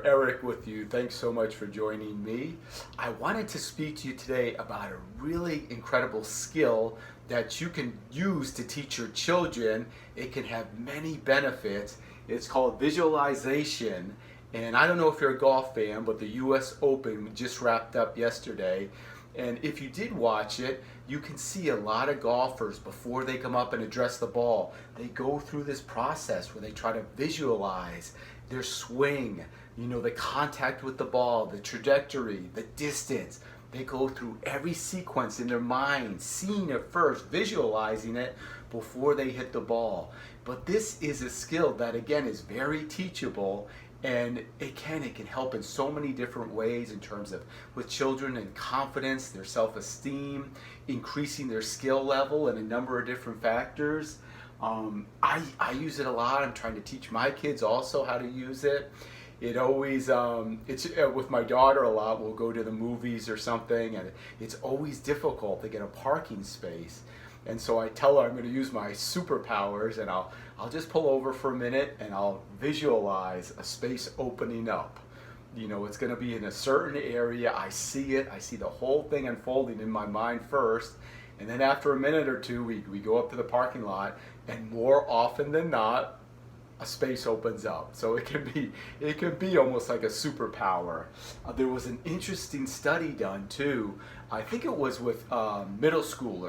Eric with you. Thanks so much for joining me. I wanted to speak to you today about a really incredible skill that you can use to teach your children. It can have many benefits. It's called visualization. And I don't know if you're a golf fan, but the US Open just wrapped up yesterday. And if you did watch it, you can see a lot of golfers before they come up and address the ball. They go through this process where they try to visualize their swing, the contact with the ball, the trajectory, the distance. They go through every sequence in their mind, seeing it first, visualizing it before they hit the ball. But this is a skill that, again, is very teachable, and it can help in so many different ways in terms of with children and confidence, their self-esteem, increasing their skill level and a number of different factors. I use it a lot. I'm trying to teach my kids also how to use it. It always, it's with my daughter a lot. We'll go to the movies or something, and it's always difficult to get a parking space. And so I tell her I'm going to use my superpowers, and I'll just pull over for a minute and I'll visualize a space opening up. It's going to be in a certain area. I see it. I see the whole thing unfolding in my mind first. And then after a minute or two, we go up to the parking lot, and more often than not, a space opens up. So it can be almost like a superpower. There was an interesting study done too. I think it was with middle school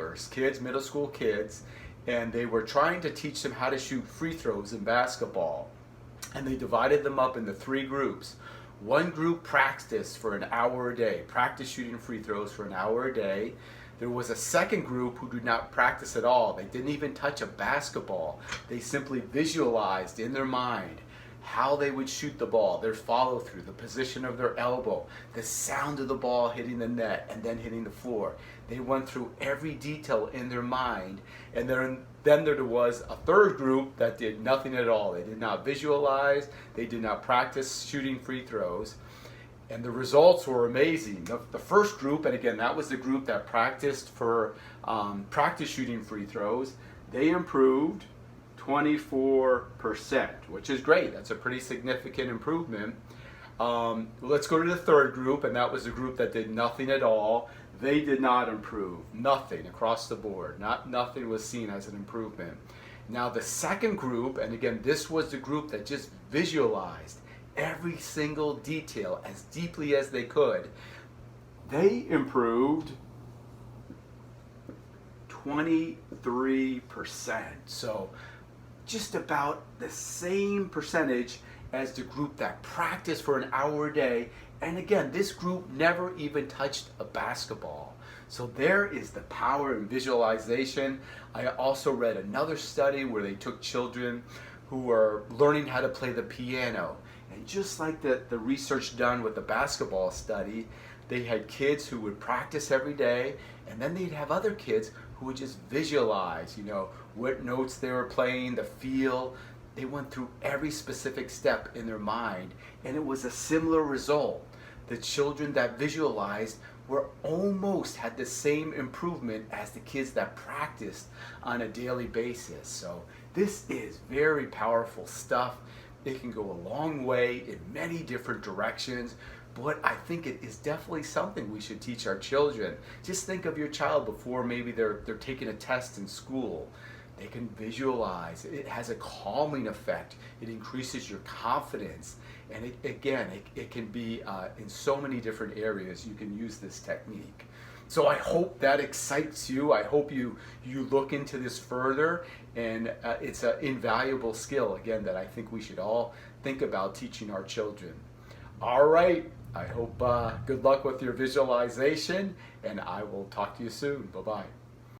kids, and they were trying to teach them how to shoot free throws in basketball. And they divided them up into 3 groups. One group practiced for an hour a day, practice shooting free throws for an hour a day. There was a second group who did not practice at all. They didn't even touch a basketball. They simply visualized in their mind how they would shoot the ball, their follow through, the position of their elbow, the sound of the ball hitting the net and then hitting the floor. They went through every detail in their mind. And then there was a third group that did nothing at all. They did not visualize. They did not practice shooting free throws. And the results were amazing. The first group, and again, that was the group that practiced for practice shooting free throws, they improved 24%, which is great. That's a pretty significant improvement. Let's go to the third group, and that was the group that did nothing at all. They did not improve. Nothing across the board. Nothing was seen as an improvement. Now the second group, and again, this was the group that just visualized every single detail as deeply as they could, they improved 23%. So just about the same percentage as the group that practiced for an hour a day. And again, this group never even touched a basketball. So there is the power in visualization. I also read another study where they took children who were learning how to play the piano. And just like the research done with the basketball study, they had kids who would practice every day, and then they'd have other kids who would just visualize, what notes they were playing, the feel. They went through every specific step in their mind, and it was a similar result. The children that visualized almost had the same improvement as the kids that practiced on a daily basis. So this is very powerful stuff. It can go a long way in many different directions, but I think it is definitely something we should teach our children. Just think of your child before maybe they're taking a test in school. They can visualize. It has a calming effect. It increases your confidence. And it can be in so many different areas you can use this technique. So I hope that excites you. I hope you look into this further, and it's an invaluable skill, again, that I think we should all think about teaching our children. All right, I hope good luck with your visualization, and I will talk to you soon. Bye-bye.